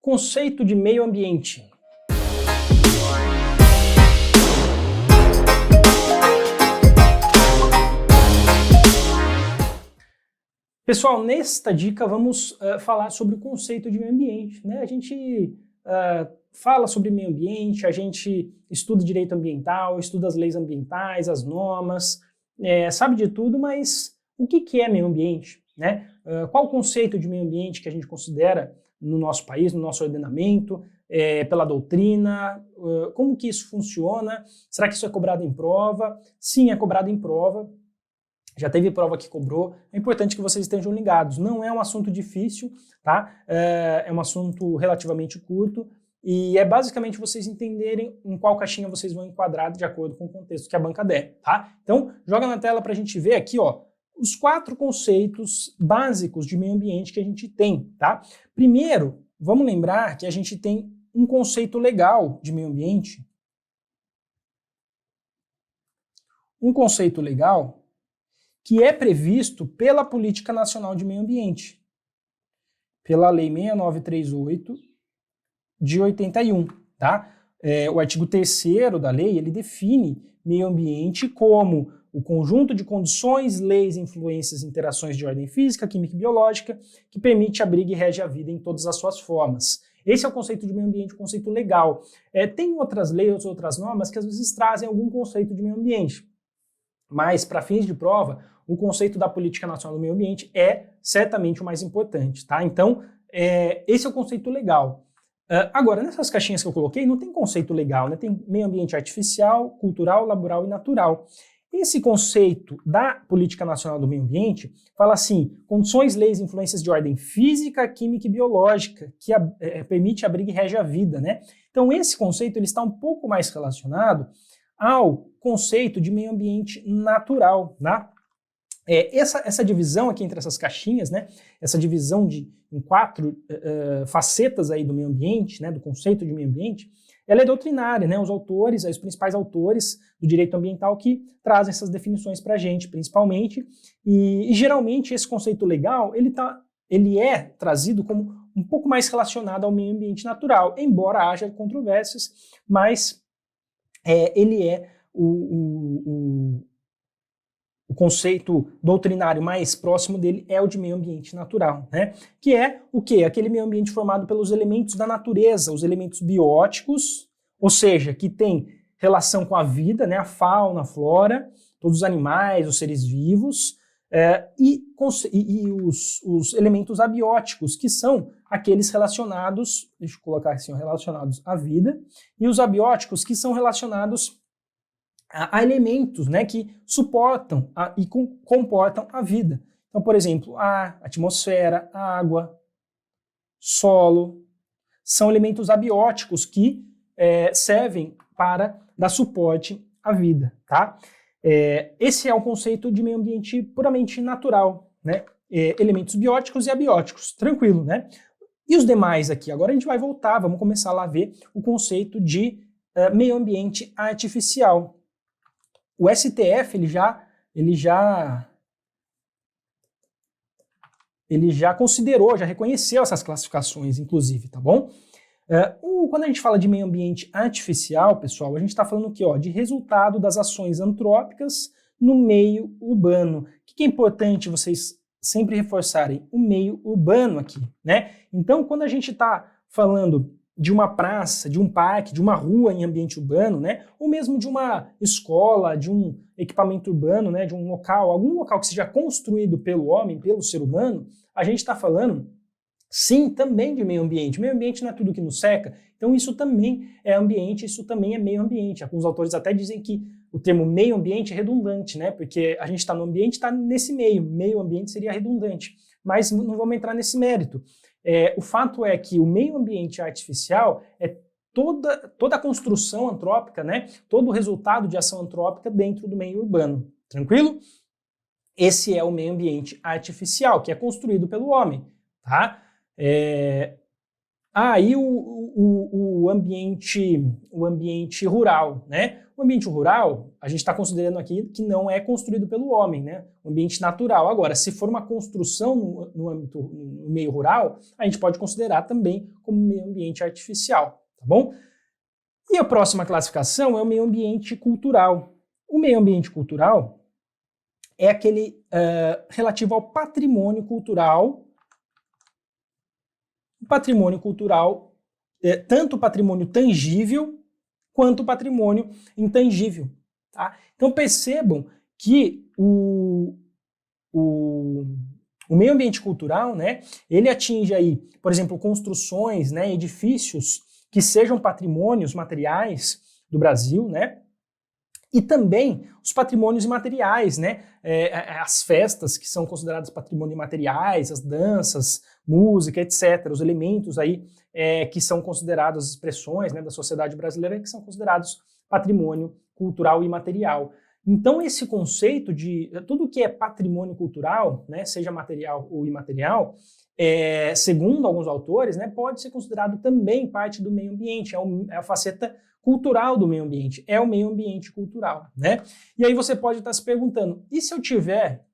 Conceito de meio ambiente. Pessoal, nesta dica vamos falar sobre o conceito de meio ambiente, né? A gente fala sobre meio ambiente, a gente estuda direito ambiental, estuda as leis ambientais, as normas, sabe de tudo, mas o que é meio ambiente, né? Qual o conceito de meio ambiente que a gente considera no nosso país, no nosso ordenamento, pela doutrina, como que isso funciona? Será que isso é cobrado em prova? Sim, é cobrado em prova. Já teve prova que cobrou, é importante que vocês estejam ligados. Não é um assunto difícil, tá? É um assunto relativamente curto e é basicamente vocês entenderem em qual caixinha vocês vão enquadrar de acordo com o contexto que a banca der, tá? Então, joga na tela para a gente ver aqui, ó, os 4 conceitos básicos de meio ambiente que a gente tem, tá? Primeiro, vamos lembrar que a gente tem um conceito legal de meio ambiente. Um conceito legal que é previsto pela Política Nacional de Meio Ambiente, pela Lei 6938 de 81, tá? O artigo 3º da lei, ele define meio ambiente como o conjunto de condições, leis, influências e interações de ordem física, química e biológica que permite, abriga e rege a vida em todas as suas formas. Esse é o conceito de meio ambiente, um conceito legal. Tem outras leis, outras normas que às vezes trazem algum conceito de meio ambiente, mas para fins de prova, o conceito da Política Nacional do Meio Ambiente é certamente o mais importante, tá? Então, esse é o conceito legal. Agora, nessas caixinhas que eu coloquei, não tem conceito legal, né? Tem meio ambiente artificial, cultural, laboral e natural. Esse conceito da Política Nacional do Meio Ambiente fala assim, condições, leis, influências de ordem física, química e biológica, que permite, abriga e rege a vida, né? Então, esse conceito ele está um pouco mais relacionado ao conceito de meio ambiente natural, tá? Essa divisão aqui entre essas caixinhas, né, essa divisão em 4 facetas aí do meio ambiente, né, do conceito de meio ambiente, ela é doutrinária, né, os principais autores do direito ambiental que trazem essas definições para a gente, principalmente, e geralmente esse conceito legal, ele é trazido como um pouco mais relacionado ao meio ambiente natural, embora haja controvérsias, mas ele é o conceito doutrinário mais próximo dele é o de meio ambiente natural, né? Que é o quê? Aquele meio ambiente formado pelos elementos da natureza, os elementos bióticos, ou seja, que tem relação com a vida, né? A fauna, a flora, todos os animais, os seres vivos, e os elementos abióticos, que são aqueles relacionados, deixa eu colocar assim, relacionados à vida, e os abióticos que são relacionados a elementos, né, que suportam e comportam a vida. Então, por exemplo, a atmosfera, a água, solo, são elementos abióticos que servem para dar suporte à vida, tá? Esse é o conceito de meio ambiente puramente natural, né? Elementos bióticos e abióticos, tranquilo, né? E os demais aqui? Agora a gente vai voltar, vamos começar lá a ver o conceito de meio ambiente artificial. O STF ele já considerou, já reconheceu essas classificações, inclusive, tá bom? Quando a gente fala de meio ambiente artificial, pessoal, a gente está falando aqui, ó, de resultado das ações antrópicas no meio urbano. O que é importante vocês sempre reforçarem? O meio urbano aqui, né? Então, quando a gente está falando de uma praça, de um parque, de uma rua em ambiente urbano, né? Ou mesmo de uma escola, de um equipamento urbano, né? De um local, algum local que seja construído pelo homem, pelo ser humano, a gente está falando, sim, também de meio ambiente. Meio ambiente não é tudo que nos cerca, então isso também é ambiente, isso também é meio ambiente. Alguns autores até dizem que o termo meio ambiente é redundante, né? Porque a gente está no ambiente, está nesse meio ambiente seria redundante, mas não vamos entrar nesse mérito. O fato é que o meio ambiente artificial é toda a construção antrópica, né? Todo o resultado de ação antrópica dentro do meio urbano. Tranquilo? Esse é o meio ambiente artificial, que é construído pelo homem. Tá? E o ambiente rural, né? O ambiente rural, a gente está considerando aqui que não é construído pelo homem, né? O ambiente natural. Agora, se for uma construção no meio rural, a gente pode considerar também como meio ambiente artificial, tá bom? E a próxima classificação é o meio ambiente cultural. O meio ambiente cultural é aquele relativo ao patrimônio cultural. O patrimônio cultural, tanto o patrimônio tangível quanto o patrimônio intangível. Tá? Então percebam que o meio ambiente cultural, né, ele atinge aí, por exemplo, construções, né, edifícios que sejam patrimônios materiais do Brasil, né, e também os patrimônios imateriais, né, as festas que são consideradas patrimônio imateriais, as danças, música, etc., os elementos aí que são considerados, as expressões, né, da sociedade brasileira que são considerados patrimônio cultural imaterial. Então esse conceito de tudo que é patrimônio cultural, né, seja material ou imaterial, segundo alguns autores, né, pode ser considerado também parte do meio ambiente, é a faceta cultural do meio ambiente, é o meio ambiente cultural, né? E aí você pode estar se perguntando, e se eu tiver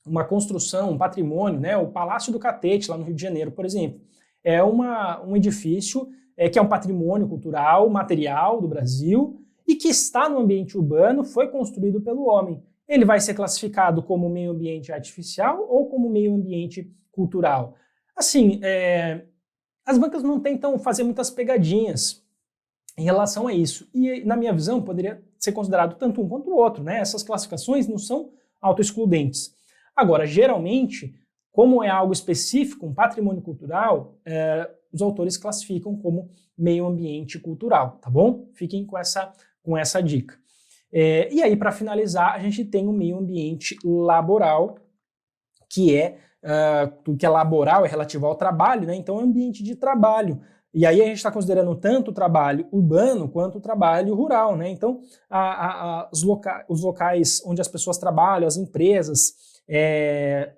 uma construção, um patrimônio, né, o Palácio do Catete, lá no Rio de Janeiro, por exemplo, é um edifício que é um patrimônio cultural, material do Brasil, e que está no ambiente urbano, foi construído pelo homem. Ele vai ser classificado como meio ambiente artificial ou como meio ambiente cultural? Assim, as bancas não tentam fazer muitas pegadinhas em relação a isso. E, na minha visão, poderia ser considerado tanto um quanto o outro, né? Essas classificações não são autoexcludentes. Agora, geralmente, como é algo específico, um patrimônio cultural, os autores classificam como meio ambiente cultural, tá bom? Fiquem com essa dica. E aí, para finalizar, a gente tem o meio ambiente laboral, que tudo que é laboral é relativo ao trabalho, né? Então é ambiente de trabalho. E aí a gente está considerando tanto o trabalho urbano quanto o trabalho rural, né? Então os locais onde as pessoas trabalham, as empresas,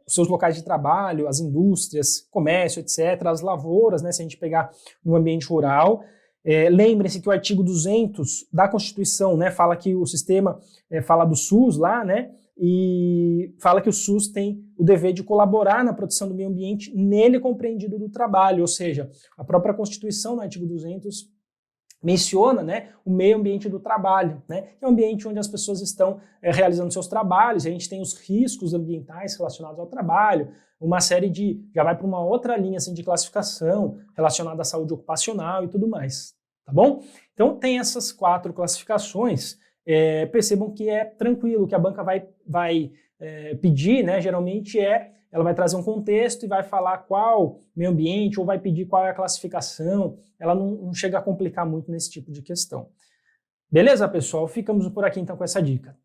os seus locais de trabalho, as indústrias, comércio, etc., as lavouras, né? Se a gente pegar no ambiente rural. Lembrem-se que o artigo 200 da Constituição, né, fala que o sistema fala do SUS lá, né? E fala que o SUS tem o dever de colaborar na proteção do meio ambiente, nele compreendido do trabalho, ou seja, a própria Constituição, no artigo 200, menciona, né, o meio ambiente do trabalho, né, que é um ambiente onde as pessoas estão realizando seus trabalhos, e a gente tem os riscos ambientais relacionados ao trabalho, uma série já vai para uma outra linha assim, de classificação relacionada à saúde ocupacional e tudo mais, tá bom? Então tem essas 4 classificações. Percebam que é tranquilo, que a banca vai pedir, né, geralmente ela vai trazer um contexto e vai falar qual meio ambiente, ou vai pedir qual é a classificação, ela não chega a complicar muito nesse tipo de questão. Beleza, pessoal? Ficamos por aqui então com essa dica.